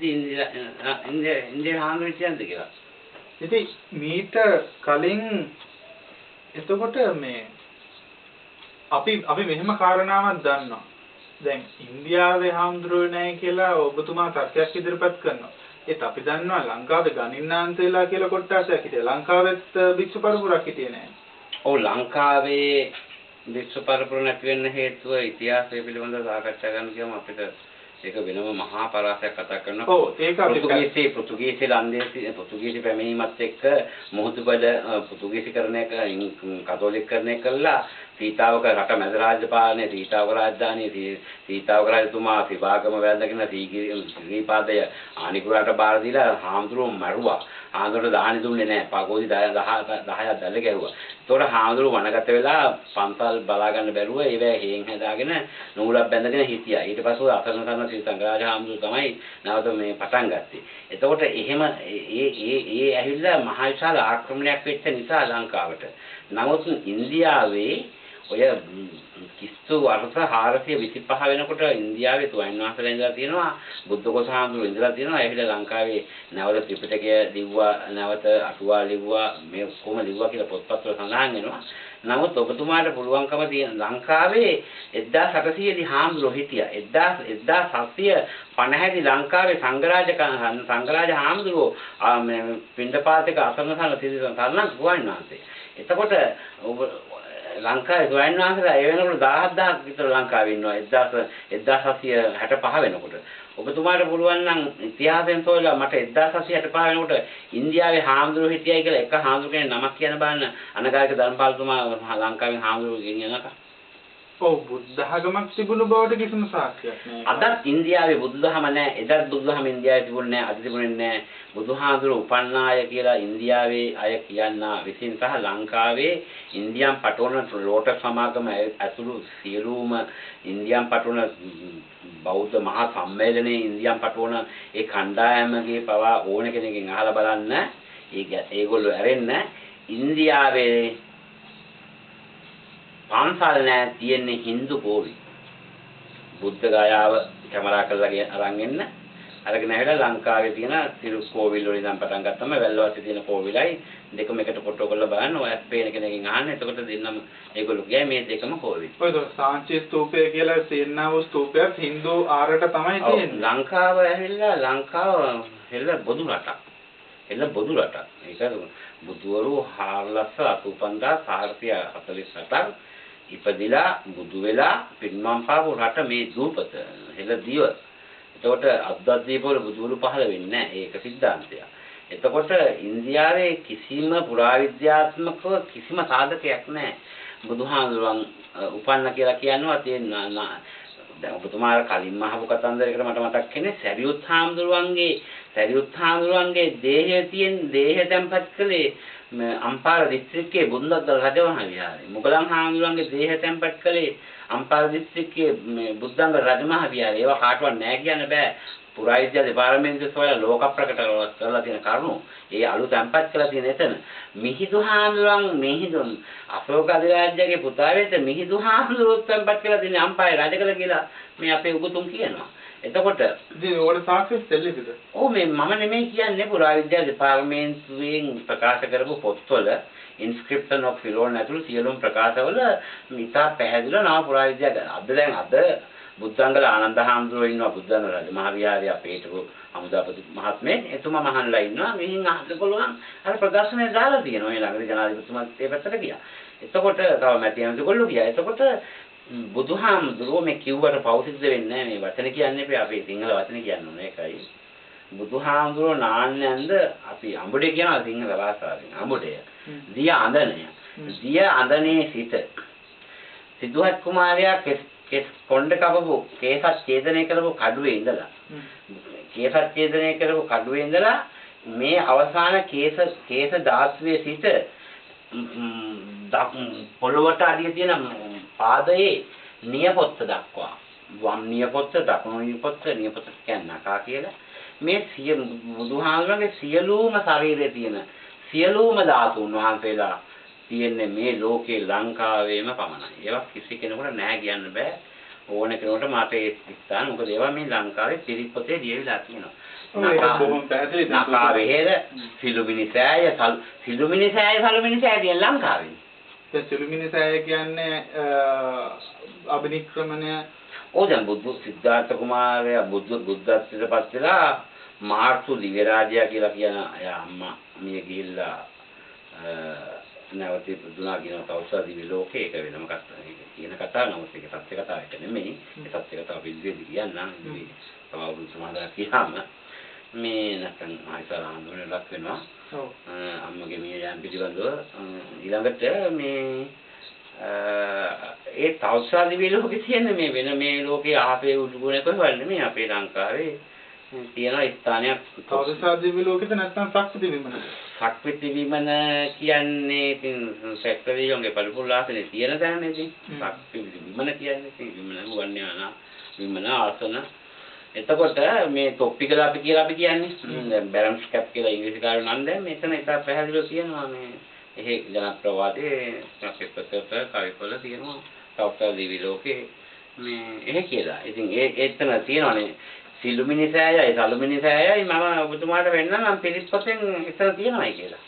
ඉන්දියාවේ හාමුදුරුවෝ කියන්නද කියලා. ඉතින් මීට කලින් එතකොට මේ අපි මෙහෙම කාරණාවක් දන්නවා. දැන් ඉන්දියාවේ හාමුදුරුවෝ නැහැ කියලා ඔබතුමා තර්කයක් ඉදිරිපත් කරනවා. ඒත් අපි දන්නවා ලංකාවේ ගණින්නාන්සේලා කියලා කොටසක් හිටියා. ලංකාවෙත් භික්ෂු පරපුරක් හිටියේ නැහැ. ඔව් ලංකාවේ භික්ෂු පරපුර නැති වෙන්න හේතුව ඉතිහාසය පිළිබඳව සාකච්ඡා කරන්න කියමු අපිට ඒක වෙනම මහා පරාසයක් කතා කරනවා. ඔව් ඒක අපි පෘතුගීසි ලන්දේසි පෘතුගීසි පැමිණීමත් එක්ක මොහොතුබඩ පෘතුගීසිකරණය කතෝලිකකරණය කළා. සීතාවක රට මැද රාජ්‍ය පාලනය සීතාවක රාජධානිය සීතාවක රජතුමා විභාගම වැළඳගෙන ශ්‍රීපාදය ආනිකුරාට බාර දීලා හාමුදුරුවෝ මරුවා. හාමුදුරුවෝ දානි දුන්නේ නැහැ. පගෝදි 10ක් දැල්ල ගැහුවා. ඒතකොට හාමුදුරුවෝ වනගත වෙලා පන්සල් බලා ගන්න බැරුව ඒවැ හේන් හදාගෙන නූලක් බැඳගෙන හිටියා. ඊට පස්සේ අසරණ කරන ශ්‍රී සංඝරාජ හාමුදුරුවෝ තමයි නැවත මේ පටන් ගත්තේ. එතකොට එහෙම ඒ ඇහිල්ලා මහ විශාල ආක්‍රමණයක් වෙච්ච නිසා ලංකාවට. නමුත් ඉන්දියාවේ ඔය කිස්සු වර්ෂ 425 වෙනකොට ඉන්දියාවේ තුන් වහන්සේලා ඉඳලා තියෙනවා බුද්ධඝෝෂ හාමුදුරුවෝ ඉඳලා තියෙනවා. ඇහිලා ලංකාවේ නැවත ත්‍රිපිටකය ලිව්වා, නැවත අටුවා ලිව්වා, මේ කොහොම ලිව්වා කියලා පොත්පත්වල සඳහන් වෙනවා. නමුත් ඔබතුමාට පුළුවන්කම තියෙන ලංකාවේ 1800 දී හාමුදුරුවෝ හිටියා. 1750 දී ලංකාවේ සංඝරාජ හාමුදුරුවෝ පිණ්ඩපාතයක අසරණ සරණ ගුවන් වහන්සේ. එතකොට ඔබ ලංකාවේ ගුවන් වහන්සේලා ඒ වෙනකොට 17000ක් විතර ලංකාවේ ඉන්නවා 1765 වෙනකොට. ඔබතුමාට පුළුවන් නම් ඉතිහාසයෙන් සොයලා මට 1765 වෙනකොට ඉන්දියාවේ හාමුදුරුවෝ හිටියයි කියලා එක හාමුදුරුවෝ කෙනෙක් නමක් කියන්න බලන්න. අනගාരിക ධර්මපාලතුමා ලංකාවෙන් හාමුදුරුවෝ ගෙනියනක. ඔව් බුද්ධ ධර්මයක් තිබුණු බවට කිසිම සාක්ෂියක් නැහැ. අදත් ඉන්දියාවේ බුදුදහම නැහැ. එදත් බුදුදහම ඉන්දියාවේ තිබුණේ නැහැ. අද තිබුණේ නැහැ. බුදුහාමුදුරුවෝ උපන්නාය කියලා ඉන්දියාවේ අය කියනා විසින් සහ ලංකාවේ ඉන්දියන් පටවන ලෝට සමාගම ඇතුළු සියලුම ඉන්දියන් පටවන බෞද්ධ මහා සම්මේලනයේ ඉන්දියන් පටවන ඒ කණ්ඩායමගේ පවා ඕන කෙනකින් අහලා බලන්න. ඒගොල්ලෝ ඇරෙන්න ඉන්දියාවේ පන්සල් නැහැ තියෙන්නේ Hindu කෝවි. බුද්ධ ගයාව කැමරා කරලා අරන් එන්න. අරගෙන ඇවිල්ලා ලංකාවේ තියෙන තිරුක්කෝවිල් වලින් නම් පටන් ගත්තම වැල්ලවාසී තියෙන කෝවිලයි දෙකම එකට ෆොටෝ කරලා බලන්න ඔය පේන කෙනකින් අහන්න. එතකොට දෙන්නම ඒගොල්ලෝ කියයි මේ දෙකම කෝවිල්. ඔයද සාංචි ස්තූපය කියලා තියෙනා වූ ස්තූපයක් Hindu ආරට තමයි තියෙන්නේ. ලංකාව ඇවිල්ලා ලංකාව හෙළ බොදු රටක්. හෙළ බොදු රටක්. ඒක බුදුවරු 485447ක් ඉපදිලා බුදු වෙලා පින්නම් පාපු රට මේ දූපත හෙළ දිව. එතකොට අද්දද්දීප වල බුදුවරු පහළ වෙන්නේ නැහැ. ඒක සිද්ධාන්තයක්. එතකොට ඉන්දියාවේ කිසිම පුරාවිද්‍යාත්මක කිසිම සාධකයක් නැහැ. බුදුහාමුදුරන් උපන්න කියලා කියනවා තියෙන දැන් ඔබතුමාලා කලින්ම අහපු කතන්දරයකට මට මතක් වෙන්නේ සරියුත් හාමුදුරුවන්ගේ දේහය තැන්පත් කළේ අම්පාර දිස්ත්‍රික්කයේ බුද්ධගල රජමහා විහාරයේ. මුගලන් හාමුදුරුවන්ගේ දේහය තැන්පත් කළේ අම්පාර දිස්ත්‍රික්කයේ බුද්ධගල රජමහා විහාරයේ. ඒවා කාටවත් නැහැ කියන්න බෑ. පුරාවිද්‍යා දෙපාර්තමේන්තුවේ සොයලා ලෝක ප්‍රකට කරලා තියෙන කරුණු ඒ අලු තැන්පත් කරලා තියෙන එතන මිහිඳු හාමුදුරුවන් අශෝක අධිරාජ්‍යගේ පුතා වෙත මිහිඳු හාමුදුරුවෝ තැන්පත් කරලා තියෙන අම්පාරේ රජකල කියලා මේ අපේ උගතුන් කියනවා. එතකොට ඉතින් ඕකට සාක්ෂි දෙල්ලෙද? ඔව් මේ මම නෙමෙයි කියන්නේ පුරාවිද්‍යා දෙපාර්තමේන්තුවෙන් ප්‍රකාශ කරපු පොත්වල ඉන්ස්ක්‍රිප්ෂන් ඔෆ් ෆිලෝන් ඇතුළු සියලුම ප්‍රකාශවල ඉතා පැහැදිලිව නව පුරාවිද්‍යා අද බුද්ධංගල ආනන්ද හාමුදුරුවෝ ඉන්නවා බුද්ධංගල රජ මහ විහාරයේ අපේ හිටපු අමුදාපති මහත්මේ එතුමා මහන්ලා ඉන්නවා. මෙහින් අහන්න පුළුවන් අර ප්‍රදර්ශනය දාලා තියෙනවා. මේ ළඟදී ජනාධිපතිතුමා ඒ පැත්තට ගියා. එතකොට තව මැතිවරණයකට ගියා. එතකොට බුදුහාමුදුරුවෝ මේ කිව්වට පෞසිද්ධ වෙන්නේ නැහැ. මේ වචන කියන්නේ අපේ සිංහල වචන කියන්නේ ඒකයි. බුදුහාමුදුරුවෝ නාන්නයන්ද අපි අඹඩේ කියනවා සිංහල භාෂාවෙන්. අඹඩය. දිය අඳනය. දිය අඳනේ සිට සිද්ධාර්ථ කුමාරයා කොණ්ඩ කපපු කේසත් ඡේදනය කරපු කඩුවේ ඉඳලා මේ අවසාන කේස ධාතුවේ සිට පොළොවට අඩිය තියෙන පාදයේ නියපොත්ත දක්වා වම් නියපොත්ත දකුණු නියපොත්ත කියන්නේ නකා කියලා මේ බුදුහාමුදුරන්ගේ සියලුම ශරීරයේ තියෙන සියලුම ධාතුන් වහන්සේලා තියෙන්නේ මේ ලෝකේ ලංකාවේම පමණයි. ඒවා කිසි කෙනෙකුට නැහැ කියන්න බෑ. ඕන කෙනෙකුට මාත ඒ ස්ථාන මොකද ඒවා මේ ලංකාවේ පිරිත් පොතේ ලියවිලා තියෙනවා. බොහොම පැහැදිලි. නකා වෙහෙර සිළුමිනිසෑය සලුමිනිසෑය කියන ලංකාවේ. දැන් සිළුමිනිසෑය කියන්නේ අබිනික්‍රමණය දැන් සිද්ධාර්ථ කුමාරයා බුද්ධත්වයට පත් වෙලා මාර්තු දිව්‍යරාජයා කියලා කියන එයා අම්මා මිය ගිහිල්ලා නැවතී පුදුනා කියන තවුසා දිව්‍ය ලෝකේ ඒක වෙනම කියන කතාව නමුත් ඒක සත්‍ය කතාවක් නෙමෙයි. ඒ සත්‍ය කතාව පිළිවෙලට කියන්නම්. මේ තවවුරු සමාදා කියහම මේ නැත්නම් ආයතන ආందోලනයක් වෙනවා. අම්මගේ මිය යාම පිළිබඳව ඊළඟට මේ ඒ තවුසා දිව්‍ය ලෝකේ තියෙන මේ වෙන මේ ලෝකේ ආපේ උඩුගුණ කොහෙවත් නෙමෙයි අපේ ලංකාවේ තියෙන ස්ථානයක්. තවුසා දිව්‍ය ලෝකෙද නැත්නම් සක්විති විමන? සක්විති විමන කියන්නේ ඉතින් සැක්‍රවියෝගේ පරිපූර්ණාසනේ තියෙන තැනනේ ඉතින්. සක්විති විමන කියන්නේ ඉතින් විමන වන්‍යාන විමන ආසන. එතකොට මේ තොප්පිකලා අපි කියන්නේ දැන් බැලන්ස් කැප් කියලා ඉංග්‍රීසි කාරණා නම් දැන් මෙතන ඒක පැහැදිලිව තියෙනවා මේ එහෙ ජනප්‍රවාදයේ සංකේතපත කවිපල තියෙනවා තවුසා දිව්‍ය ලෝකේ මේ එහෙ කියලා. ඉතින් එතන තියෙනවානේ සිළුමිනිසෑයයි සලුමිනිසෑයයි මම ඔබතුමාට වෙන්නම් පිරිත් පොතෙන් ඉතල තියෙනවායි කියලා.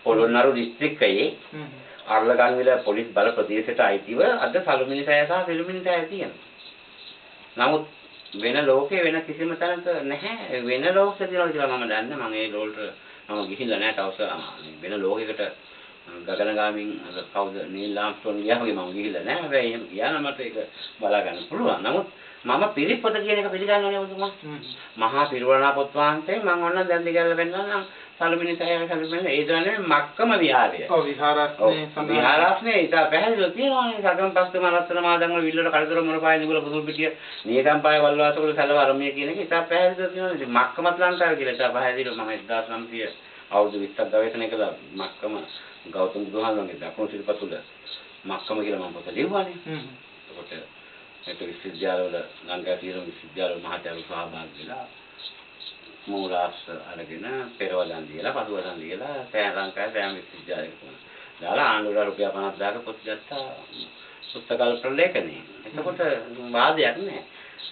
පොළොන්නරු දිස්ත්‍රික්කයේ අර්ලගන්විල පොලිස් බල ප්‍රදේශයට අයිතිව අද සලුමිනිසෑය සහ සිළුමිනිසෑය තියෙනවා. නමුත් වෙන ලෝකේ වෙන කිසිම තැනක නැහැ. වෙන ලෝකෙක තියෙනවා කියලා මම දන්නේ. මම ඒ ලෝල්ට මම ගිහිල්ලා නැහැ තවසා. වෙන ලෝකයකට ගගනගාමින් කවුද නීල් ආම්ස්ට්‍රෝන් ගියා වගේ මම ගිහිල්ලා නැහැ. හැබැයි එහෙම ගියා නම් මට ඒක බලා ගන්න පුළුවන්. නමුත් මම පිරිත් පොත කියන එක පිළිගන්නවනේ ඔබතුමා. මහා පිරිවරණ පොත් වහන්සේ මම ඕනනම් දැන් දිගල්ල වෙන්නම් සලුමිනිසෑය ඒ දන්නේ මක්කම විහාරය. ඔව් විහාරස්නේ සඳහන්. විහාරස්නේ ඒක පැහැදිලිව තියෙනවානේ. සගම් පස්සේ මනස්තර මාදන් වල විල්ලට කඩතර මොනපාය නිගුල පුදුල් පිටිය නියකම්පාය වල්වාසකුල සැලව අරමිය කියන එක ඒක පැහැදිලිව තියෙනවා. ඉතින් මක්කමත් ලංකාවේ කියලා ඒක පැහැදිලිව මම 1900 අවුරුදු 20ක් ගවේෂණය කළා. මක්කම ගෞතම බුදුහාමුදුරන්ගේ දකුණු සිරිපතුල මක්කම කියලා මම පොත ලියුවානේ. එතකොට ඒක විශ්වවිද්‍යාලවල ලංකාවේ තියෙන විශ්වවිද්‍යාල මහාචාර්ය සහභාගී වෙලා මූලාශ්‍ර අරගෙන පෙරවදන් දීලා පසුවදන් දීලා සෑම ලංකාවේ සෑම විශ්වවිද්‍යාලයකම දාලා ආණ්ඩුවට රුපියල් 50000ක පොත් ගත්තා පුස්තකාල ප්‍රලේඛනේ. එතකොට වාදයක් නෑ.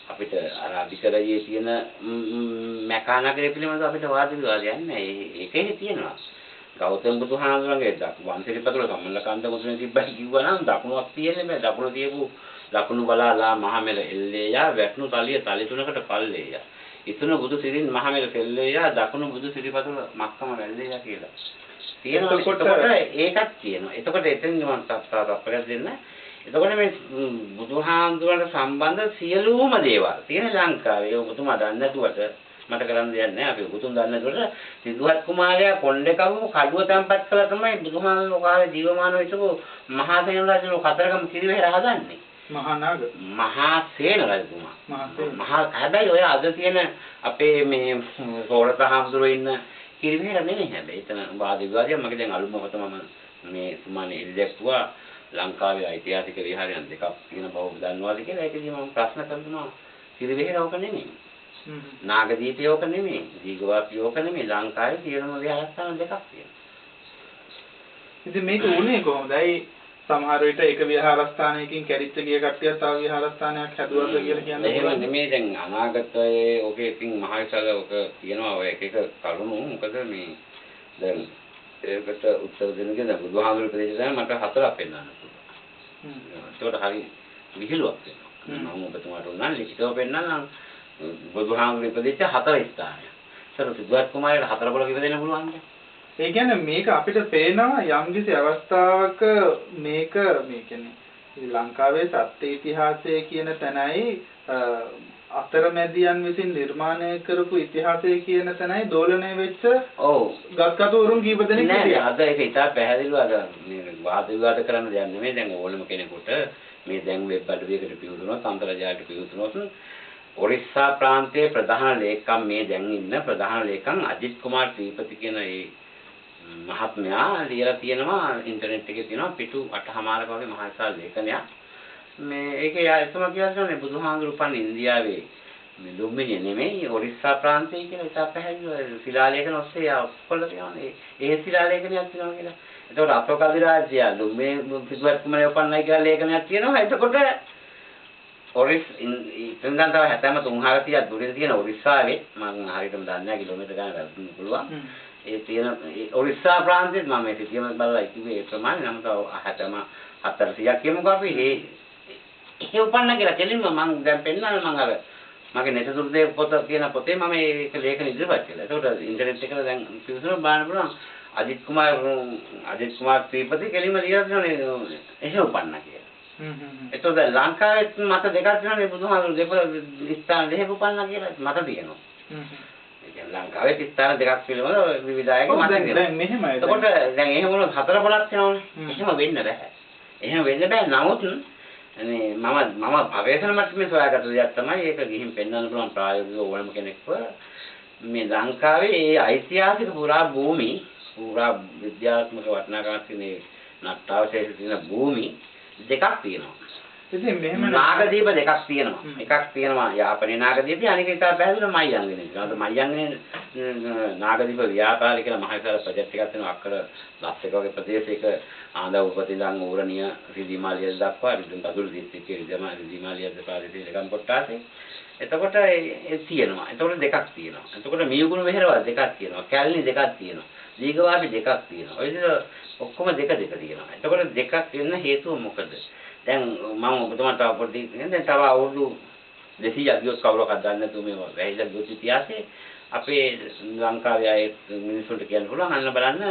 අපිට අර අධිකරණයේ තියෙන මැකානගරේ පිළිබඳව අපිට වාද විවාදයක් නෑ. ඒකේ තියෙනවා. ගෞතම බුදුහාමුදුරන්ගේ වංශිකපතුල සම්මලකාන්ත මුතුනේ තිබ්බයි කිව්වා නම් දකුණක් තියෙන්නේ බෑ. දකුණ තියපු දකුණු බලාලා මහමෙල එල්ලේයා වැටුණු තලිය තලි තුනකට පල්ලේයා. ඉතුරු බුදු සිරින් මහමෙල සෙල්ලේයා දකුණු බුදු සිරිපතුල මක්කම වැල්ලේයා කියලා. තියෙනවා. එතකොට ඒකක් තියෙනවා. එතකොට එතෙන් මම තත්පරයක් දෙන්න. එතකොට මේ බුදුහාමුදුරන්ට සම්බන්ධ සියලුම දේවල් තියෙන ලංකාවේ ඔබතුමා දන්නේ නැතුවට මට කරන්න දෙයක් නැහැ. අපි උතුම් දන්නේ නැතුවට සිද්ධාර්ථ කුමාරයා කොණ්ඩේකවම කඩුව තැන්පත් කළා තමයි බුදුහාමුදුරුවෝ කාලේ ජීවමානව හිටපු මහා සේන රජු කතරගම කිරිවෙහෙර හදන්නේ. මහා සේන රජතුමා. හැබැයි ඔය අද තියෙන අපේ මේ සෝරත හාමුදුරුවෝ ඉන්න කිරිවෙහෙර නෙමෙයි හැබැයි. එතන වාද විවාදයක් මගේ දැන් අලුම මත මම මේ සුමානේ ඉල්ලුවා ලංකාවේ ඓතිහාසික විහාරයන් දෙකක් තියෙන බව දන්නවාද කියලා. ඒකදී මම ප්‍රශ්න කරනවා කිරිවෙහෙර ඕක නෙමෙයි. නාගදීපය ඕක නෙමෙයි. දීඝවාපිය ඕක නෙමෙයි. ලංකාවේ තියෙනම විහාරස්ථාන දෙකක් තියෙනවා. ඉතින් මේක උනේ කොහොමදයි? සමහර විට එක විහාරස්ථානයකින් කැඩිච්ච ගිය කට්ටිය තව විහාරස්ථානයක් හැදුවද කියලා කියන්නේ. එහෙම නෙමෙයි. දැන් අනාගතයේ ඔකේ ඉතින් මහවිශාල ඔක තියෙනවා ඔය එක එක කරුණු. මොකද මේ දැන් ඒකට උත්තර දෙන්න කියන බුදුහාමුදුරුවෝ ප්‍රදේශයෙන් මට හතරක් පෙන්නන්න පුළුවන්. ඒකට හරි විහිළුවක් වෙනවා. මම ඔබතුමාට උනන් ලිඛිතව පෙන්නන්නම් බුදුහාමුදුරුවෝ ප්‍රදේශ හතර ස්ථානය. ඒතර සිද්ධාර්ථ කුමාරයාට හතර පොළ කිව දෙන්න පුළුවන්ද? ඒ කියන්නේ මේක අපිට පේනවා යම්කිසි අවස්ථාවක මේක මේ කියන්නේ ලංකාවේ සත්‍ය ඉතිහාසය කියන තැනයි අතරමැදියන් විසින් නිර්මාණය කරපු ඉතිහාසය කියන තැනයි දෝලණය වෙච්ච ගත්කතුරුන් කීප දෙනෙක් නෑ. අද ඒක ඉතා පැහැදිලිව අද මේ වාද විවාද කරන්න දෙයක් නෙමෙයි. දැන් ඕනම කෙනෙකුට මේ දැන් වෙබ් අඩවියකට පිවිතුනොත් අන්තර්ජාලයට පිවිතුනොත් ඔරිස්සා ප්‍රාන්තයේ ප්‍රධාන ලේකම් මේ දැන් ඉන්න ප්‍රධාන ලේකම් අජිත් කුමාර් ත්‍රිපති කියන ඒ මහත්මයා ලියලා තියෙනවා ඉන්ටර්නෙට් එකේ තියෙනවා පිටු 8මාරක වගේ මහා විශාල ලේඛනයක්. මේ ඒකේ යායතම කියන්නේ බුදුහාමුදුරු උපන් ඉන්දියාවේ මේ ලුම්බිනි නෙමෙයි ඔරිස්සා ප්‍රාන්තයේ කියලා ඉතා පැහැදිලිව ශිලාලේඛන ඔස්සේ ඔක්කොල තියෙනවා. ඒ ශිලාලේඛනයක් තියෙනවා කියලා. එතකොට අපෝක අධිරාජ්‍ය ලුම්බිනි සිද්ධාර්ථ කුමාරයා උපන්නයි කියලා ලේඛනයක් තියෙනවා. එතකොට ඔරිස් ඉතින් තව හැතැම්ම 300ක් දුරින් තියෙන ඔරිස්සාවේ මම හරියටම දන්නේ නැහැ කිලෝමීටර් ගානක් වැරදුන්න පුළුවන්. ඒ තියෙන ඔරිස්සා ප්‍රාන්තයේ මම මේ සිටියම බලලා ඉතිවේ ඒ ප්‍රමාණය නම් තව හැතැම්ම 400ක් කියමුකෝ අපි. ඒ උපන්න කියලා කෙලින්ම මම දැන් පෙන්නන්නේ මම අර මගේ නෙත දුර්දේ පොත කියන පොතේ මම ඒක ලේඛන ඉදිරිපත් කළා. ඒකට ඉන්ටර්නෙට් එකේ දැන් පිවිසුම බලන්න පුළුවන් අජිත් කුමාර් ත්‍රිපති කෙලින්ම ලියලා තියෙනවා එහෙ උපන්න කියලා. එතකොට ලංකාවේ මත දෙකක් තියෙනවානේ බුදුහාමුදුරු දෙපළ ස්ථාන දෙකක් උපන්නා කියලා මත තියෙනවා. ඒ කියන්නේ ලංකාවේ ස්ථාන දෙකක් පිළිබඳව විවිධායක මත තියෙනවා. දැන් මෙහෙමයි. එතකොට දැන් එහෙම වුණොත් 4 5ක් වෙනවනේ. එහෙම වෙන්න බෑ. එහෙම වෙන්න බෑ. නමුත් මේ මම පරිශන මට්ටමේ සොයාගත්ත දෙයක් තමයි ඒක ගිහින් පෙන්වන්න පුළුවන් ප්‍රායෝගිකව ඕනම කෙනෙක්ව මේ ලංකාවේ ඒ ඓතිහාසික පුරා භූමි පුරා විද්‍යාත්මක වටිනාකමක් තියෙන නට්ටාවශේෂ තියෙන භූමි දෙකක් තියෙනවා. ඉතින් මෙහෙම නාගදීප දෙකක් තියෙනවා. එකක් තියෙනවා යාපනයේ නාගදීපය අනික එක පැහැදිලිව මයංගනේ. ඒකට මයංගනේ නාගදීප ව්‍යාපාරය කියලා මහ විශාල ප්‍රොජෙක්ට් එකක් තියෙනවා. අක්කර ලක්ෂ එක වගේ ප්‍රදේශයක ආන්දා උපතිලං ඌරණිය රිදිමාලිය දක්වා රිදුරු දිස්ත්‍රික්කයේ රිදිමාලිය ප්‍රාදේශීය ලේකම් කොට්ටාසේ. එතකොට ඒ තියෙනවා. එතකොට දෙකක් තියෙනවා. එතකොට මියුගුණ වෙහෙරවල් දෙකක් තියෙනවා. කැලණි දෙකක් තියෙනවා. දීඝවාපි දෙකක් තියෙනවා. ඔය විදිහට ඔක්කොම දෙක තියෙනවා. එතකොට දෙකක් වෙන්න හේතුව මොකද? දැන් මම ඔබතුමාට තව පොඩි දැන් තව අවුරුදු 200ක් ගියොත් කවුරක්වත් දන්නේ නැතුව මේ වැහිලා ගියොත් ඉතිහාසයේ අපේ ලංකාවේ අය මිනිස්සුන්ට කියන්න පුළුවන් අන්න බලන්න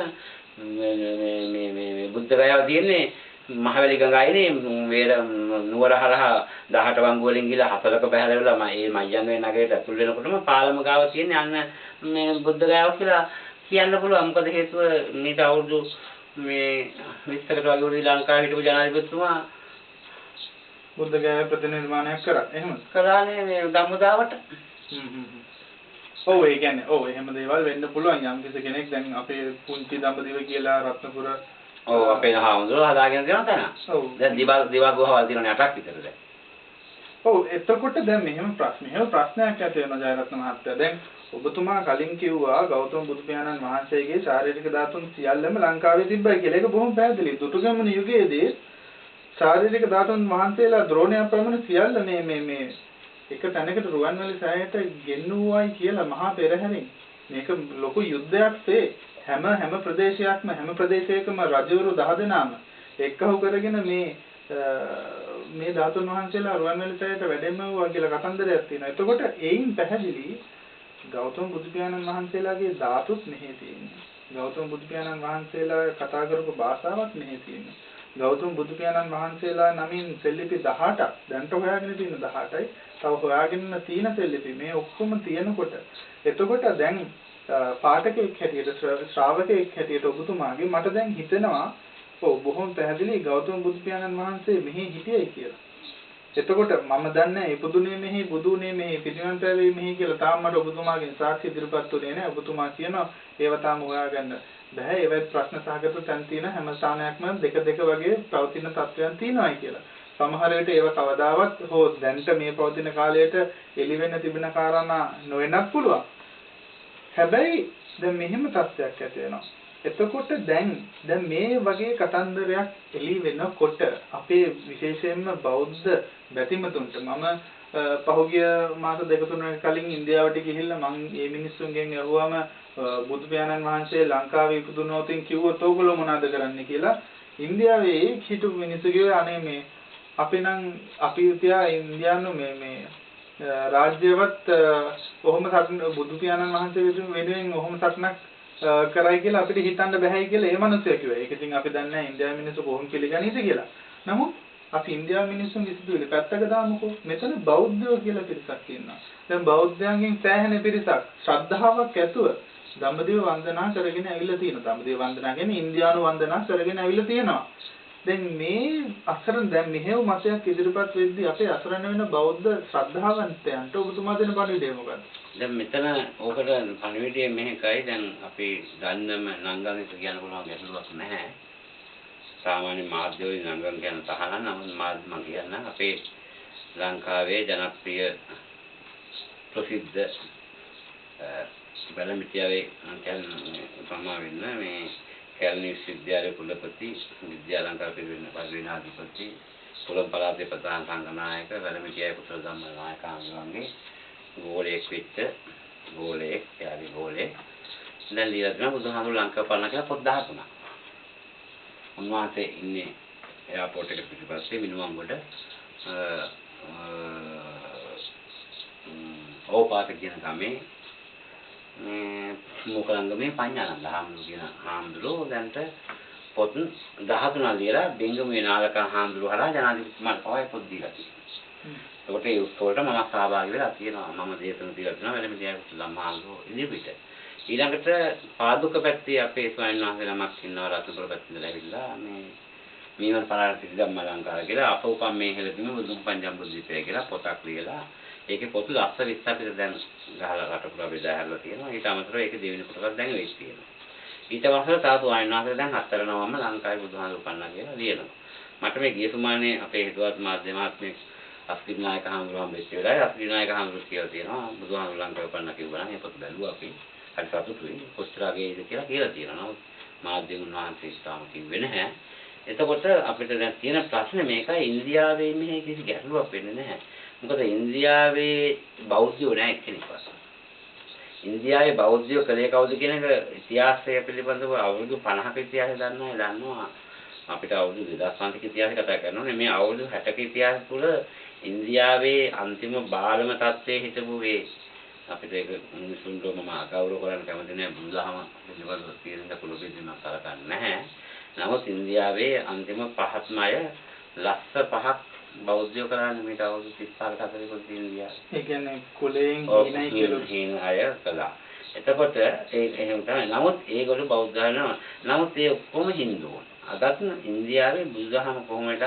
මේ බුද්ධ ගයාව තියෙන්නේ මහවැලි ගඟයිනේ වේර නුවර හරහා 18 වංගු වලින් ගිහලා හතරක බහැරෙලා මේ මයංගනේ නගරයට ඇතුල් වෙනකොටම පාලම ගාව තියෙන්නේ අන්න මේ බුද්ධ ගයාව කියලා කියන්න පුළුවන්. මොකද හේතුව මේට අවුරුදු මේ 20කට වගේ උඩ ලංකාවේ හිටපු ජනාධිපතිතුමා බුද්ධ ගයාව ප්‍රතිනිර්මාණයක් කරා. එහෙමද? කරානේ මේ ගම්මුදාවට. ඔව් ඒ කියන්නේ ඔව් එහෙම දේවල් වෙන්න පුළුවන්. යම් කෙනෙක් දැන් අපේ පුංචි දඹදිව කියලා රත්නපුර ඔව් අපේ හාමුදුරුවෝ හදාගෙන තියෙනවා තැන. ඔව්. දැන් දිවා ගුහාවල් තියෙනනේ 8ක් විතර දැන්. ඔව් එතකොට දැන් මෙහෙම ප්‍රශ්නයක් ඇති වෙනවා ජයරත්න මහත්තයා. දැන් ඔබතුමා කලින් කිව්වා ගෞතම බුදු පියාණන් වහන්සේගේ ශාරීරික ධාතුන් සියල්ලම ලංකාවේ තිබ්බයි කියලා. ඒක බොහොම පැහැදිලි. දුටුගැමුණු යුගයේදී ශාරීරික ධාතුන් වහන්සේලා ද්‍රෝණයක් ප්‍රමණ සියල්ල මේ එක තැනකට රුවන්වැලි සෑයට ගෙන්නුවයි කියලා මහා පෙරහැරින් මේක ලොකු යුද්ධයක්සේ හැම ප්‍රදේශයක්ම හැම ප්‍රදේශයකම රජවරු 10 දෙනාම එක්කහු කරගෙන මේ ධාතුන් වහන්සේලා රුවන්වැලි සෑයට වැඩෙමුවා කියලා කතන්දරයක් තියෙනවා. එතකොට ඒයින් පැහැදිලි ගෞතම බුදු පියාණන් වහන්සේලාගේ ධාතුත් මෙහි තියෙනවා. ගෞතම බුදු පියාණන් වහන්සේලා කතා කරපු භාෂාවක් මෙහි තියෙනවා. ගෞතම බුදු පියාණන් වහන්සේලා නමින් සෙල්ලිපි 18ක් දැන්ට හොයාගෙන තියෙන 18යි තව හොයාගෙන තියෙන සෙල්ලිපි මේ ඔක්කොම තියෙනකොට එතකොට දැන් පාඨකෙක් හැටියට ශ්‍රාවකෙක් හැටියට ඔබතුමාගේ මට දැන් හිතෙනවා ඔව් බොහොම පැහැදිලි ගෞතම බුදු පියාණන් වහන්සේ මෙහි හිටියයි කියලා. එතකොට මම දන්නේ ඉපදුනේ මෙහි බුදුනේ මෙහි පිටිමන් පැවේ මෙහි කියලා තාම මට ඔබතුමාගෙන් සාක්ෂි ඉදිරිපත් උනේ නැහැ. ඔබතුමා කියනවා ඒව තාම හොයාගන්න බෑ. ඒවත් ප්‍රශ්න සහගත තැන් තියෙන හැම ස්ථානයක්ම දෙක වගේ පවතින තත්වයන් තියෙනවායි කියලා. සමහර විට ඒව කවදාවත් හෝ දැන්ට මේ පවතින කාලයට එළි වෙන්න තිබෙන කාරණා නොවෙන්නත් පුළුවන්. හැබැයි දැන් මෙහෙම තත්ත්වයක් ඇති වෙනවා. එතකොට දැන් මේ වගේ කතන්දරයක් එළි වෙනකොට අපේ විශේෂයෙන්ම බෞද්ධ බැතිමතුන්ට මම පහුගිය මාස 2-3 කලින් ඉන්දියාවට ගිහිල්ලා මම මේ මිනිස්සුන්ගෙන් අහුවාම බුදු පියාණන් වහන්සේ ලංකාවේ ඉපදුනොතින් කිව්වොත් ඕගොල්ලෝ මොනවද කරන්නේ කියලා ඉන්දියාවේ හිටපු මිනිස්සු කිව්වේ අනේ මේ අපි තියා ඉන්දියානු මේ රාජ්‍යවත් කොහොම බුදු පියාණන් වහන්සේ වෙනුවෙන් කොහොම සටනක් කරයි කියලා අපිට හිතන්න බෑයි කියලා ඒ මිනිස්සු කිව්වා. ඒක ඉතින් අපි දන්නේ නැහැ ඉන්දියානු මිනිස්සු කොහොම පිළිගනීද කියලා. නමුත් අපි ඉන්දියානු මිනිස්සුන්ගේ සිතුවිලි පැත්තක දාමුකෝ. මෙතන බෞද්ධයෝ කියලා පිරිසක් ඉන්නවා. දැන් බෞද්ධයන්ගෙන් සෑහෙන පිරිසක් ශ්‍රද්ධාවක් ඇතුව දඹදිව වන්දනා කරගෙන ඇවිල්ලා තියෙනවා. දඹදිව වන්දනා කියන්නේ ඉන්දියානු වන්දනා කරගෙන ඇවිල්ලා තියෙනවා. දැන් මේ අසරණ දැන් මෙහෙව මතයක් ඉදිරිපත් වෙද්දී අපේ අසරණ වෙන බෞද්ධ ශ්‍රද්ධාවන්තයන්ට ඔබතුමා දෙන පණිවිඩය මොකක්ද? දැන් මෙතන ඕකට පණිවිඩය මෙහෙකයි. දැන් අපි දන්නම නංගන්ට කියන්න පුළුවන් ගැටලුවක් නැහැ. සාමාන්‍ය මාධ්‍යවලින් නංගන් කියන තහනම් නමුත් මම කියන්නම් අපේ ලංකාවේ ජනප්‍රිය ප්‍රසිද්ධ බලමිටියාවේ සමා වෙන්න මේ කැලණි විශ්වවිද්‍යාලයේ කුලපති විද්‍යාලංකාර පිරිවෙන පරිවිනාධිපති පුරම් පළාතේ ප්‍රධාන සංඝනායක වැලමිටියයි කුසල ධම්ම නායක ආමරංගේ ගෝලයක් වෙච්ච ගෝලයක් යාලි ගෝලේ දැන් ලියලා තියෙනවා බුදුහාමුදුරු ලංකාව පලන කියලා පොත් 13ක්. උන්වහන්සේ ඉන්නේ එයාපෝට් එකට පිටිපස්සේ මිනුවන්ගොඩ ඕපාත කියන ගමේ මොකලංගමේ පඤ්ඤානන්ද හාමුදුරුවෝ කියන හාමුදුරුවෝ දැන්ට පොත් 13ක් ලියලා බෙංගමුවේ නාලක හාමුදුරුවෝ හරහා ජනාධිපතිතුමාට පවයි පොත් දීලා තියෙනවා. ඒකට ඒ උත්සවයට මම සහභාගී වෙලා තියෙනවා. මම දේශන දීලා තියෙනවා වෙලමිටියයි කුසල ධම්ම හාමුදුරුවෝ ඉදිරියට. ඊළඟට පාදුක පැත්තේ අපේ ස්වාමීන් වහන්සේ නමක් ඉන්නවා රත්නපුර පැත්තේ ඉඳලා ඇවිල්ලා මේ මීමන් පරාර්ථ ධම්මලංකාර කියලා අපෝපම් මේ හෙළදීම බුදුන් පංජම්බුද්දීපය කියලා පොතක් ලියලා ඒකේ පොත 20 අපිට දැන් ගහලා රටපුරා බෙදා හැරලා තියෙනවා. ඊට අමතරව ඒකේ දෙවෙනි පොතක් දැන් වෙයි තියෙනවා. ඊට පස්සේ තාතු ආයනාගේ දැන් 4 නවම ලංකාවේ බුදුහාමුදුරු පන්නා කියලා ලියනවා. මට මේ ගිය සුමානේ අපේ හිතවත් මාධ්‍යමාත්මේ අස්තිනායක හාමුදුරුවෝ හම්බෙච්ච වෙලාවේ අස්තිනායක හාමුදුරුවෝ කියලා තියෙනවා බුදුහාමුදුරු ලංකාවේ පන්නා කිව්වා නම් ඒ පොත බැලුවා අපි. හරි සතුටුයි. කොච්චරගේද කියලා තියෙනවා. නමුත් මාධ්‍යම උන්වහන්සේ ඉස්තාම කිව්වේ නැහැ. එතකොට අපිට දැන් තියෙන ප්‍රශ්නේ මේකයි ඉන්දියාවේ මේ කිසි ගැටලුවක් වෙන්නේ නැහැ. මොකද ඉන්දියාවේ බෞද්ධයෝ නැහැ එක්කෙනෙක්වත්. ඉන්දියාවේ බෞද්ධයෝ කලේ කවුද කියන එක ඉතිහාසය පිළිබඳව අවුරුදු 50ක ඉතිහාසය දන්නවා අපිට අවුරුදු 2500ක ඉතිහාසය කතා කරනෝනේ මේ අවුරුදු 60ක ඉතිහාසය තුළ ඉන්දියාවේ අන්තිම බාලම තත්ත්වයේ හිටපු ඒ අපිට ඒක මිනිසුන්ට මම අගෞරව කරන්න කැමති නැහැ බුදුදහම පිළිබඳව තීරණ කුලපිටින් කරකන්නේ නැහැ. නමුත් ඉන්දියාවේ අන්තිම පහත්ම අය ලක්ෂ 5ක් බෞද්ධයෝ කරන්නේ මේක අවුරුදු 35කට 40කට ඉන්දියාවේ. ඒ කියන්නේ කුලයෙන් හීනයි කියලා හීන අය කළා. එතකොට එහෙම තමයි. නමුත් ඒගොල්ලෝ බෞද්ධ වෙනවා. නමුත් ඒ ඔක්කොම හින්දුවෝ. අදත් ඉන්දියාවේ බුදුදහම කොහොමද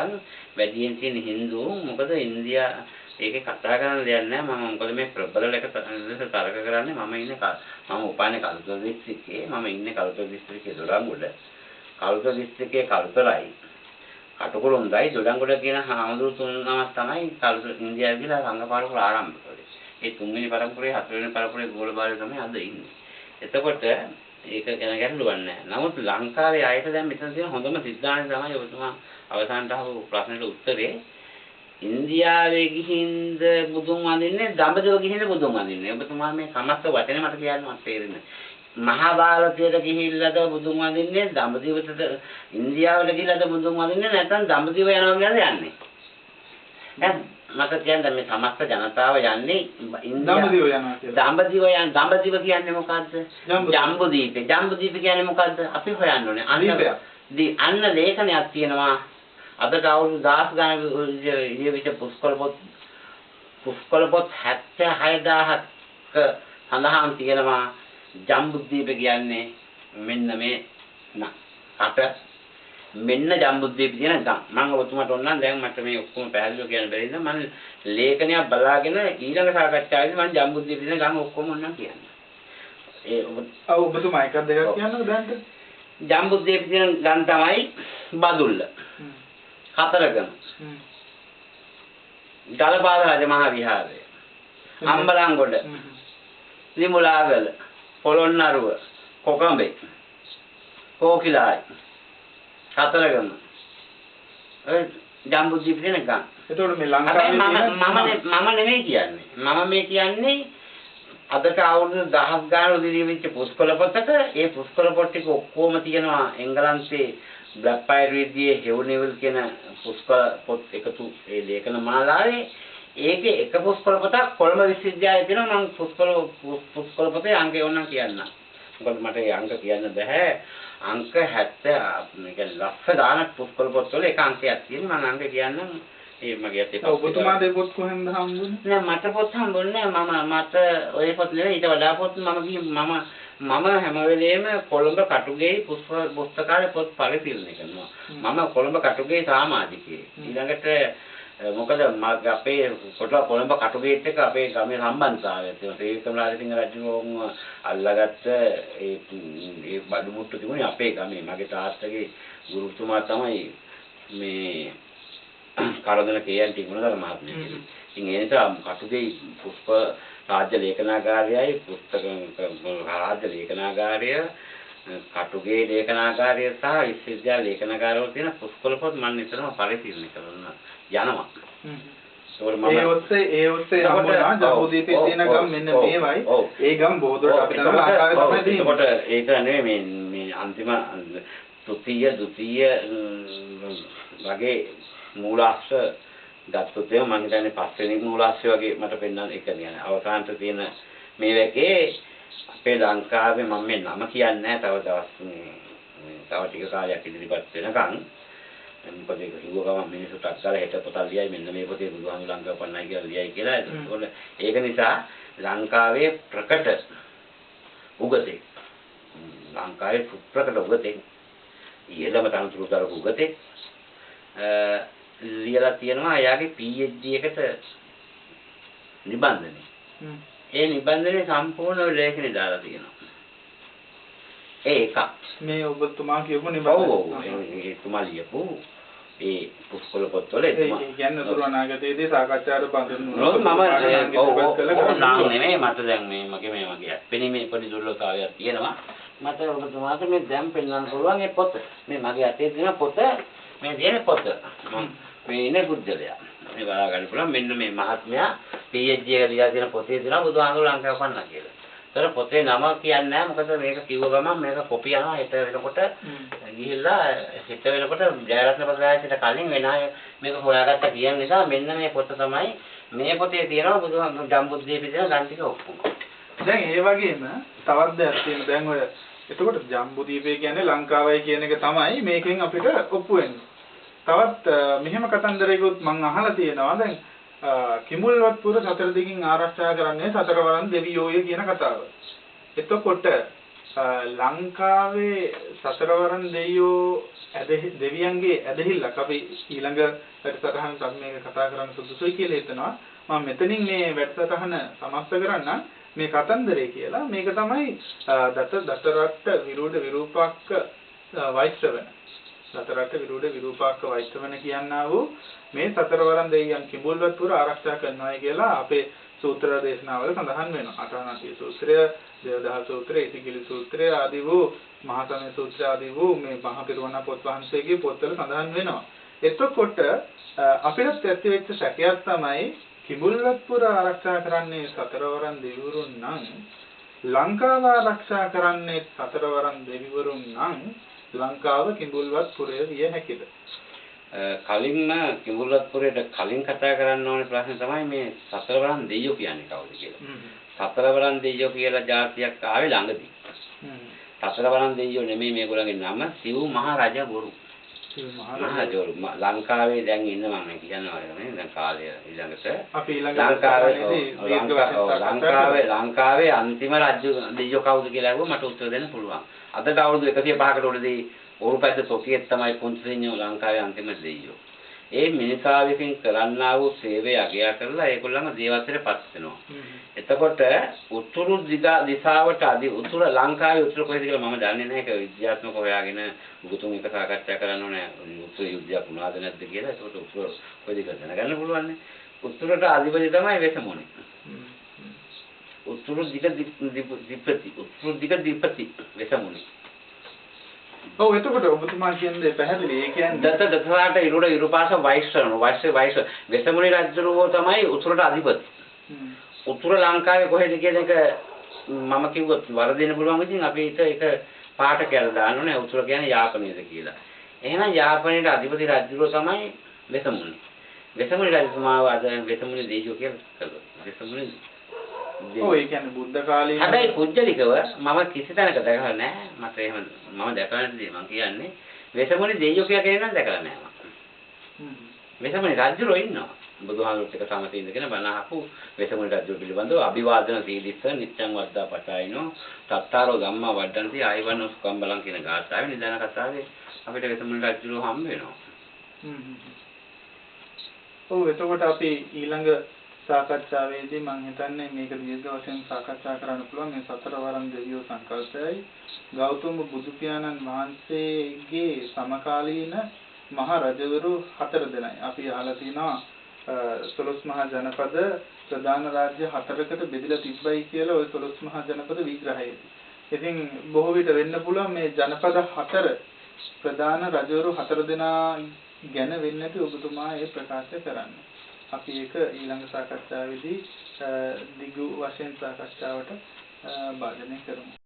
වැඩියෙන් තියෙන හින්දුවෝ මොකද ඉන්දියා ඒකේ කතා කරන්න දෙයක් නැහැ. මම මොකද මේ ප්‍රබල එක තරක කරන්නේ මම ඉන්නේ මම උපානේ කලුතර දිස්ත්‍රික්කේ මම ඉන්නේ කලුතර දිස්ත්‍රික්කේ දොඩංගොඩ. කලුතර දිස්ත්‍රික්කේ කලුතරයි. කටුකුරුන්දයි දොඩංගොඩ කියන හාමුදුරු තුන් නමක් තමයි කලුතර ඉන්දියාවේ ගිහලා සංඝ ආරම්භ කළේ. ඒ තුන්වෙනි පරපුරේ හතරවෙනි පරපුරේ ගෝලබාලය තමයි අද ඉන්නේ. එතකොට ඒක ගැන ගැටලුවක් නැහැ. නමුත් ලංකාවේ අයට දැන් මෙතන තියෙන හොඳම සිද්ධාන්තය තමයි ඔබතුමා අවසානට අහපු ප්‍රශ්නෙට උත්තරේ ඉන්දියාවේ ගිහින්ද බුදුන් වඳින්නේ දඹදිව ගිහින්ද බුදුන් වඳින්නේ. ඔබතුමා මේ සමස්ත වචනේ මට කියන්න මට තේරෙන්නේ. මහා භාරතයට ගිහිල්ලාද බුදුන් වඳින්නේ දඹදිවට ඉන්දියාවට ගිහිල්ලාද බුදුන් වඳින්නේ නැත්නම් දඹදිව යනවා කියලාද යන්නේ. දැන් මට කියන්න මේ සමස්ත ජනතාව යන්නේ දඹදිව යනවා කියලා. දඹදිව කියන්නේ මොකද්ද? ජම්බුදීපේ. ජම්බුදීප කියන්නේ මොකද්ද? අපි හොයන්න ඕනේ. අන්න ලේඛනයක් තියෙනවා. අදට අවුරුදු 10 ගණන් ඉලියවිච්ච පුස්කොළ පොත් 76000ක සඳහන් තියෙනවා ජම්බුද්දීප කියන්නේ මෙන්න මේ කට මෙන්න ජම්බුද්දීප කියන ගම්. මම ඔබතුමාට ඕන නම් දැන් මට මේ ඔක්කොම පැහැදිලිව කියන්න බැරි නිසා මම ලේඛනයක් බලාගෙන ඊළඟ සාකච්ඡාවේදී මම ජම්බුද්දීප කියන ගම් ඔක්කොම ඕනනම් කියන්න. ඔබතුමා එකක් දෙකක් කියන්නකෝ දැන්ට. ජම්බුද්දීප කියන ගම් තමයි බදුල්ල. කතරගම ගලපාල රජමහා විහාරය අම්බලන්ගොඩ ලිමුලාගල පොළොන්නරුව කොකඹේ කෝකිලායි කතරගම ජම්බුද්දීප කියන ගම්. එතකොට මේ ලංකාවේ මම නෙමෙයි කියන්නේ. මම මේ කියන්නේ අදට අවුරුදු 1000 ගානක් දිවිච්ච පුස්කොළ පොතක ඒ පුස්කොළ පොත් ටික ඔක්කොම තියෙනවා එංගලන්තේ බ්ලැක් පයර් විද්‍යාවේ හෙව්නෙවිල් කියන පුස්කොළ පොත් එකතු ඒ ලේඛන මාලාවේ ඒකේ එක පුස්කොළ පොතක් කොළඹ විශ්වවිද්‍යාලයේ තියෙනවා. මම පුස්කොළ පොතේ අංකය ඕනනම් කියන්න. මොකද මට ඒ අංක කියන්න බෑ. අංක 70 මේ කියන්නේ ලක්ෂ ගානක් පුස්කොළ පොත් වල එක අංකයක් තියෙනවා. මම අංක කියන්නම්. ඒ මගේ අතේ ඔබතුමා දෙ පොත් කොහෙන්ද හම්බුනේ? නෑ මට පොත් හම්බුනේ නෑ. මට ඔය පොත් නෙවෙයි ඊට වඩා පොත් මම හැම වෙලේම කොළඹ කටුගේ පුස්තකාලේ පොත් පරිශීලනය කරනවා. මම කොළඹ කටුගේ සමාජිකයෙක්. ඊළඟට මොකද අපේ කොළඹ කටුගේත් එක්ක අපේ ගමේ සම්බන්ධතාවයක් තියෙනවා. ත්‍රිවික්‍රම රාජසිංහ රජුම අල්ලගත්ත ඒ බඩු මුට්ටු තිබුණේ අපේ ගමේ. මගේ තාත්තගේ ගුරුතුමා තමයි මේ කරදන කේයන් තිබුණා මහත්මිය. ඉතින් ඒ නිසා කටුගේ පුස්තක රාජ්‍ය ලේඛනාගාරයයි පුස්තක රාජ්‍ය ලේඛනාගාරය කටුගේ ලේඛනාගාරය සහ විශ්වවිද්‍යාල ලේඛනාගාරවල තියෙන පුස්කොළ පොත් මම නිතරම පරිශීලනය කරනවා යනවා. ඒ ඔස්සේ හම්බුනා ජම්බුද්වීපයේ තියෙන ගම් මෙන්න මේවයි. ඒ ගම් බොහෝ දුරට අපිට ලංකාවේ තමයි තියෙන්නේ. ඒකට ඒක නෙමෙයි මේ අන්තිම තෘතීය ද්විතීය වගේ මූලාශ්‍ර ගත්තොත් මම හිතන්නේ පස්වෙනි මූලාශ්‍රය වගේ මට පෙන්වන්න එක කියන්නේ අවසානට තියෙන මේ වැකේ අපේ ලංකාවේ මම මේ නම කියන්නේ නැහැ තව දවස් තව ටික කාලයක් ඉදිරිපත් වෙනකන් මොකද ඒක හිතුව ගමන් මිනිස්සුත් අක්කලා හෙට පොතක් ලියයි මෙන්න මේ පොතේ බුදුහාමුදුරුවෝ ලංකාව පන්නයි කියලා ලියයි කියලා ඒක නිසා ලංකාවේ ප්‍රකට උගතේ ලංකාවේ ප්‍රකට උගතේ ඊළම තනතුරු දරපු උගතේ ලියලා තියෙනවා එයාගේ PhD එකට නිබන්ධනය. ඒ නිබන්ධනයේ සම්පූර්ණ ලේඛනය දාලා තියෙනවා. ඒක මේ ඔබතුමා කියපු නිබන්ධනය. ඔව් ඒ තුමා ලියපු ඒ පුස්කොළ පොත්වල ඒ කියන්නේ තුරු අනාගතයේදී සාකච්ඡාවට බඳින්න ඕන නෙමෙයි මට දැන් මගේ පෙනීමේ පොඩි දුර්ලභතාවයක් තියෙනවා. මට ඔබතුමාට මේ දැන් පෙන්වන්න පුළුවන් ඒ පොත. මේ මගේ අතේ තියෙන පොත මේ තියෙන පොත. මේ ඉන්නේ බුද්ධලයා. මේ බලා ගන්න පුළුවන් මෙන්න මේ මහත්මයා PhD එක ලියලා තියෙන පොතේ තියෙනවා බුදුහාමුදුරුවෝ ලංකාව පන්න කියලා. ඒතර පොතේ නම කියන්නේ නැහැ මොකද මේක කිව්ව ගමන් මේක කොපි යනවා හෙට වෙනකොට ගිහිල්ලා හෙට වෙනකොට ජයරත්න ප්‍රසාදයට කලින් වෙන අය මේක හොයාගත්ත කියන නිසා මෙන්න මේ පොත තමයි මේ පොතේ තියෙනවා බුදුහාමුදුරුවෝ ජම්බුද්වීපයේ තියෙන ගන් ටික ඔක්කොම. දැන් ඒ වගේම තවත් දෙයක් තියෙනවා. දැන් ඔය එතකොට ජම්බුද්වීපය කියන්නේ ලංකාවයි කියන එක තමයි මේකෙන් අපිට ඔප්පු වෙන්නේ. තවත් මෙහෙම කතන්දරයකුත් මම අහලා තියෙනවා. දැන් කිඹුල්වත්පුර සතර දිගින් ආරක්ෂා කරන්නේ සතරවරන් දෙවියෝය කියන කතාව. එතකොට ලංකාවේ සතරවරන් දෙවියෝ දෙවියන්ගේ ඇදහිල්ලක් අපි ඊළඟ වැඩසටහන මේක කතා කරන්න සුදුසුයි කියලා හිතනවා. මම මෙතනින් මේ වැඩසටහන සමස්ත කරන්න මේ කතන්දරය කියලා මේක තමයි දතරට්ට විරෝධ විරූපාක්ක වෛශ්‍රවණ දතරට්ට විරෝධ විරූපාක්ක වෛශ්‍රවණ කියනා වූ මේ සතරවරන් දෙවියන් කිඹුල්වත්පුර ආරක්ෂා කරනවායි කියලා අපේ සූත්‍ර දේශනාවල සඳහන් වෙනවා. අටානාතිය සූත්‍රය, දේවදහ සූත්‍රය, ඉතිගිලි සූත්‍රය ආදී වූ මහා සමය සූත්‍රය ආදී වූ මේ මහා පිරුවණා පොත් වහන්සේගේ පොත්වල සඳහන් වෙනවා. එතකොට අපිට ඇතිවෙච්ච සැකයක් තමයි කිඹුල්වත්පුර ආරක්ෂා කරන්නේ සතරවරන් දෙවිවරුන් නම් ලංකාව ආරක්ෂා කරන්නේ සතරවරන් දෙවිවරුන් නම් ලංකාව කිඹුල්වත්පුරය විය හැකිද? කලින්ම කිඹුල්වත්පුරයට කලින් කතා කරන්න ඕනේ ප්‍රශ්නේ තමයි මේ සතරවරන් දෙවියෝ කියන්නේ කවුද කියලා. සතරවරන් දෙවියෝ කියලා જાතියක් ආවේ ළඟදී. සතරවරන් දෙවියෝ නෙමෙයි මේගොල්ලන්ගේ නම සිව් මහ රජවරු. ලංකාවේ දැන් ඉන්න මම කියනවා නේ දැන් කාලය ඊළඟට අපි ලංකාවේ අන්තිම රජු දෙවියෝ කවුද කියලා අහුව මට උත්තර දෙන්න පුළුවන්. අදට අවුරුදු 105කට උඩදී ඕරුපැද්ද තොටියෙත් තමයි පුංචිසිංහෝ ලංකාවේ අන්තිම දෙවියෝ. ඒ මිනිසා විසින් කරන්නා වූ සේවය අගය කරලා ඒගොල්ලන්ම දේවත්වයට පත් වෙනවා. එතකොට උතුරු දිශාවට උතුර ලංකාවේ උතුර කොහෙද කියලා මම දන්නේ නැහැ. ඒක විද්‍යාත්මක හොයාගෙන මුතුන් එක සාකච්ඡා කරන්න ඕනේ. උතුර යුද්ධයක් වුණාද නැද්ද කියලා. එතකොට උතුර කොහෙද කියලා දැනගන්න පුළුවන් නේ. උතුරට අධිපති තමයි වෙසමුණි. උතුරු දිග දිපති වෙසමුණි. ඔව් එතකොට ඔබතුමා කියන්නේ පැහැදිලි. ඒ කියන්නේ දතරට ඉරුඩ ඉරුපාස වෛශ්‍ය වෙසමුණි රජුරෝ තමයි උතුරට අධිපති. උතුර ලංකාවේ කොහෙද කියන එක මම කිව්වොත් වරදින්න පුළුවන් ඉතින් අපි ඒක පාට කියලා දාන්න ඕනේ. උතුර කියන්නේ යාපනයේද කියලා. එහෙනම් යාපනයේ අධිපති රජුරෝ තමයි වෙසමුණි. වෙසමුණි රජතුමාව අද වෙසමුණි දේශෝ කියලා කළා. වෙසමුණි ඔව් ඒ කියන්නේ බුද්ධ කාලේ හැබැයි කුජලිකව මම කිසි තැනක දැකලා නැහැ. මට එහෙම මම දැකලා නැති මම කියන්නේ වෙසමුණි දෙයියෝ කියලා කෙනෙක් දැකලා නැහැ මම. වෙසමුණි රජුරෝ ඉන්නවා. බුදුහාමුදුරුත් එක්ක සමතේ ඉඳගෙන බණ අහපු වෙසමුණි රජුරෝ පිළිබඳව අභිවාදන සීලිස්ස නිත්‍යං වද්දා පචායිනෝ තත්තාරෝ ධම්මා වඩ්ඩන්ති ආයවන සුකම් බලං කියන ගාථාවේ නිදාන කතාවේ අපිට වෙසමුණි රජුරෝ හම්බ වෙනවා. ඔව් එතකොට අපි ඊළඟ සාකච්ඡාවේදී මම හිතන්නේ මේක දීර්ඝ වශයෙන් සාකච්ඡා කරන්න පුළුවන් මේ සතරවරන් දෙවියෝ සංකල්පයයි ගෞතම බුදු පියාණන් වහන්සේගේ සමකාලීන මහ රජවරු 4 දෙනයි. අපි අහලා තිනවා 12 මහා ජනපද ප්‍රධාන රාජ්‍ය 4කට බෙදලා තිබ්බයි කියලා ওই 12 මහා ජනපද විග්‍රහයේදී. ඉතින් බොහෝ විට වෙන්න පුළුවන් මේ ජනපද 4 ප්‍රධාන රජවරු 4 දෙනා ගැන වෙන්නට ඔබතුමා ඒ ප්‍රකාශ කරන්නේ. අපි ඒක ඊළඟ සාකච්ඡාවේදී දිගු වශයෙන් සාකච්ඡාවට භාජනය කරමු.